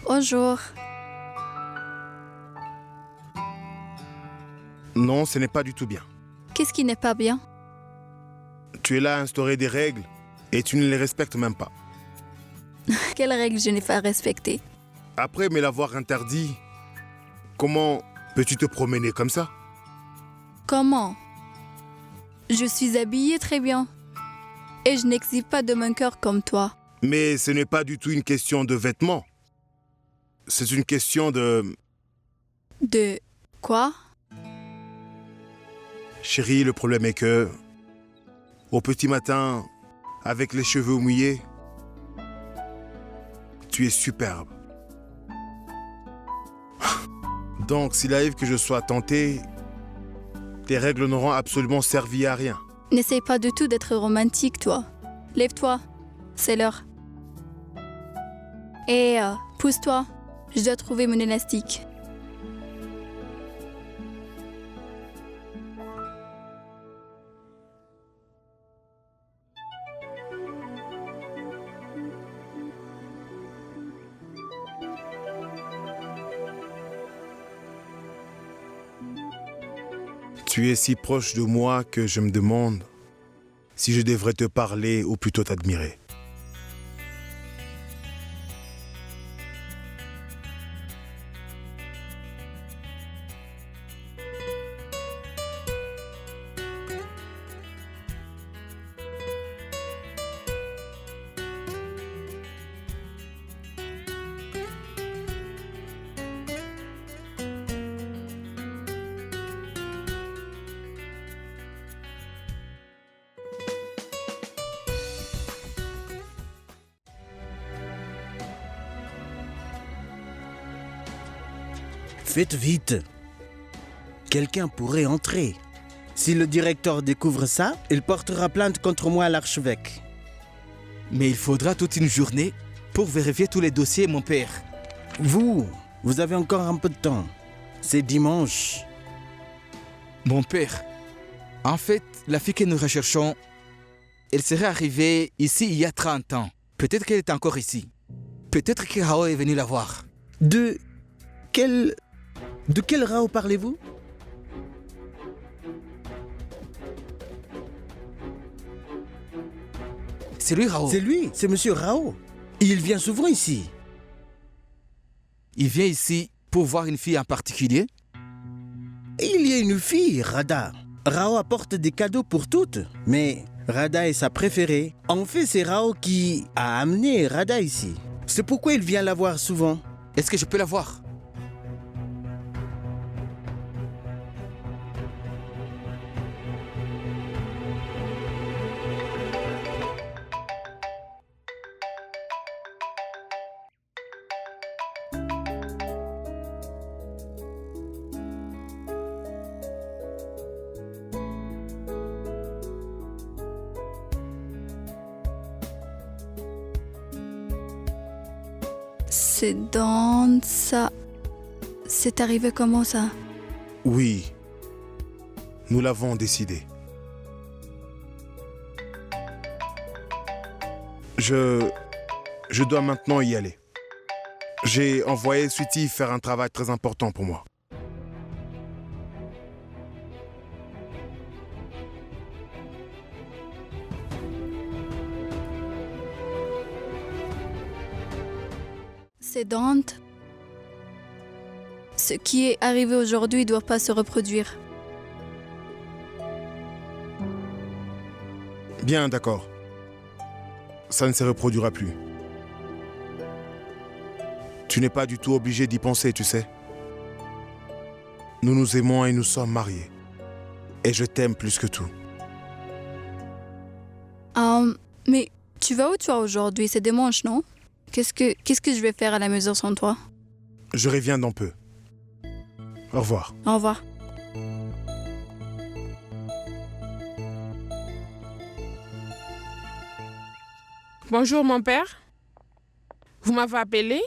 Bonjour. Non, ce n'est pas du tout bien. Qu'est-ce qui n'est pas bien? Tu es là à instaurer des règles et tu ne les respectes même pas. Quelle règle je n'ai pas respectée? Après me l'avoir interdit, comment peux-tu te promener comme ça? Comment? Je suis habillée très bien. Et je n'exhibe pas de mon cœur comme toi. Mais ce n'est pas du tout une question de vêtements. C'est une question de... De quoi? Chérie, le problème est que... Au petit matin, avec les cheveux mouillés, tu es superbe. Donc, s'il arrive que je sois tenté, tes règles n'auront absolument servi à rien. N'essaye pas du tout d'être romantique, toi. Lève-toi, c'est l'heure. Et pousse-toi, je dois trouver mon élastique. Tu es si proche de moi que je me demande si je devrais te parler ou plutôt t'admirer. Faites vite. Quelqu'un pourrait entrer. Si le directeur découvre ça, il portera plainte contre moi à l'archevêque. Mais il faudra toute une journée pour vérifier tous les dossiers, mon père. Vous avez encore un peu de temps. C'est dimanche. Mon père, en fait, la fille que nous recherchons, elle serait arrivée ici il y a 30 ans. Peut-être qu'elle est encore ici. Peut-être que Rao est venu la voir. De quel Rao parlez-vous? C'est lui, Rao. C'est lui, c'est Monsieur Rao. Il vient souvent ici. Il vient ici pour voir une fille en particulier? Il y a une fille, Radha. Rao apporte des cadeaux pour toutes, mais Radha est sa préférée. En fait, c'est Rao qui a amené Radha ici. C'est pourquoi il vient la voir souvent. Est-ce que je peux la voir? C'est dans ça. C'est arrivé comment ça? Oui, nous l'avons décidé. Je dois maintenant y aller. J'ai envoyé Sweetie faire un travail très important pour moi. C'est Dante. Ce qui est arrivé aujourd'hui ne doit pas se reproduire. Bien, d'accord. Ça ne se reproduira plus. Tu n'es pas du tout obligé d'y penser, tu sais. Nous nous aimons et nous sommes mariés. Et je t'aime plus que tout. Mais tu vas où toi aujourd'hui? C'est dimanche, non? Qu'est-ce que je vais faire à la maison sans toi? Je reviens dans peu. Au revoir. Au revoir. Bonjour mon père. Vous m'avez appelé?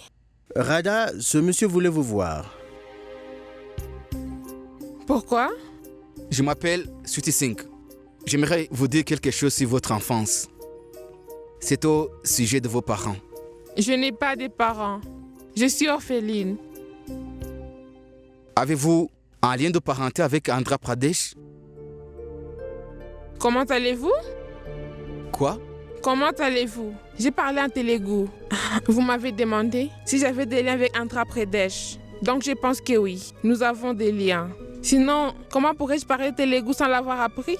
Radha, ce monsieur voulait vous voir. Pourquoi? Je m'appelle Sweetie Singh. J'aimerais vous dire quelque chose sur votre enfance. C'est au sujet de vos parents. Je n'ai pas de parents. Je suis orpheline. Avez-vous un lien de parenté avec Andhra Pradesh? Comment allez-vous? Quoi? Comment allez-vous? J'ai parlé en Telugu. Vous m'avez demandé si j'avais des liens avec Andhra Pradesh. Donc je pense que oui, nous avons des liens. Sinon, comment pourrais-je parler Telugu sans l'avoir appris?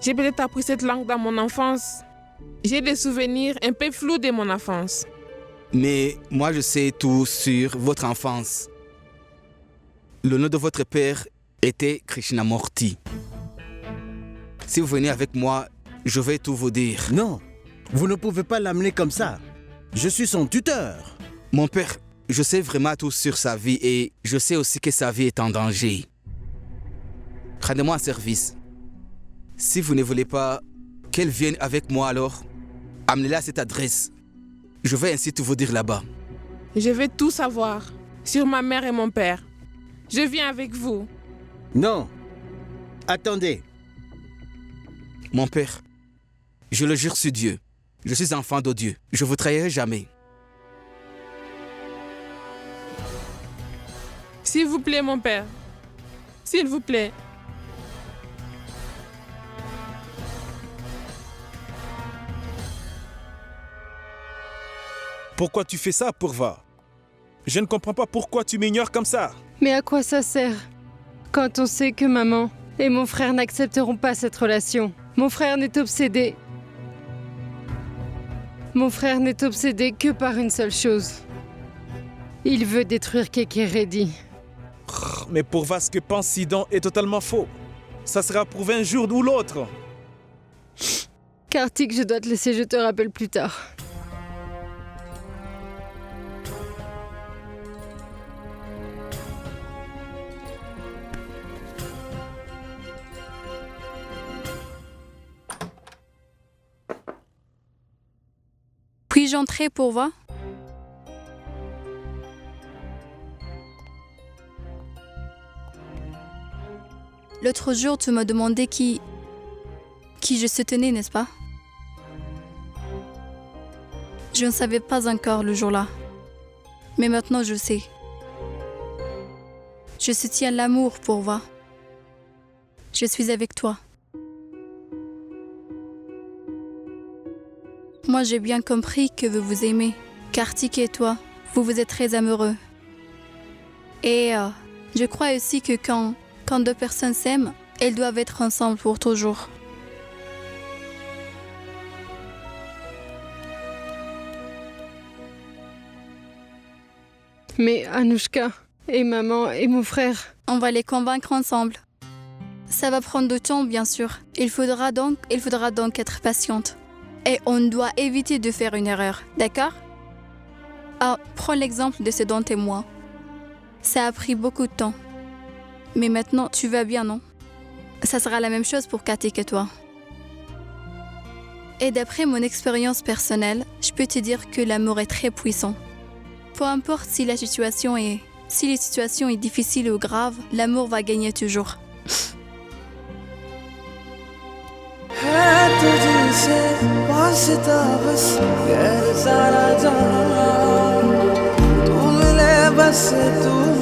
J'ai peut-être appris cette langue dans mon enfance. J'ai des souvenirs un peu flous de mon enfance. Mais moi, je sais tout sur votre enfance. Le nom de votre père était Krishnamurti. Si vous venez avec moi, je vais tout vous dire. Non, vous ne pouvez pas l'amener comme ça. Je suis son tuteur. Mon père, je sais vraiment tout sur sa vie et je sais aussi que sa vie est en danger. Rendez-moi un service. Si vous ne voulez pas qu'elle vienne avec moi alors, amenez-la à cette adresse. Je vais ainsi tout vous dire là-bas. Je vais tout savoir sur ma mère et mon père. Je viens avec vous. Non. Attendez. Mon père, je le jure sur Dieu, je suis enfant de Dieu. Je ne vous trahirai jamais. S'il vous plaît, mon père. S'il vous plaît. Pourquoi tu fais ça, Purva? Je ne comprends pas pourquoi tu m'ignores comme ça. Mais à quoi ça sert quand on sait que maman et mon frère n'accepteront pas cette relation? Mon frère n'est obsédé. Mon frère n'est obsédé que par une seule chose. Il veut détruire Kekeredi. Mais Purva, ce que pense Sidon est totalement faux. Ça sera prouvé un jour ou l'autre. Kartik, je dois te laisser, je te rappelle plus tard. Puis-je entrer pour voir? L'autre jour, tu m'as demandé qui je soutenais, n'est-ce pas? Je ne savais pas encore le jour-là. Mais maintenant, je sais. Je soutiens l'amour pour voir. Je suis avec toi. Moi, j'ai bien compris que vous vous aimez. Kartik et toi, vous vous êtes très amoureux. Et je crois aussi que quand deux personnes s'aiment, elles doivent être ensemble pour toujours. Mais Anushka et maman et mon frère... On va les convaincre ensemble. Ça va prendre du temps, bien sûr. Il faudra donc être patiente. Et on doit éviter de faire une erreur, d'accord? Prends l'exemple de ce dont t'es moi. Ça a pris beaucoup de temps. Mais maintenant, tu vas bien, non? Ça sera la même chose pour Kartik et toi. Et d'après mon expérience personnelle, je peux te dire que l'amour est très puissant. Peu importe si la situation est difficile ou grave, l'amour va gagner toujours. तुझसे वास्ता बस गैर सारा जहां तू मिले बस तू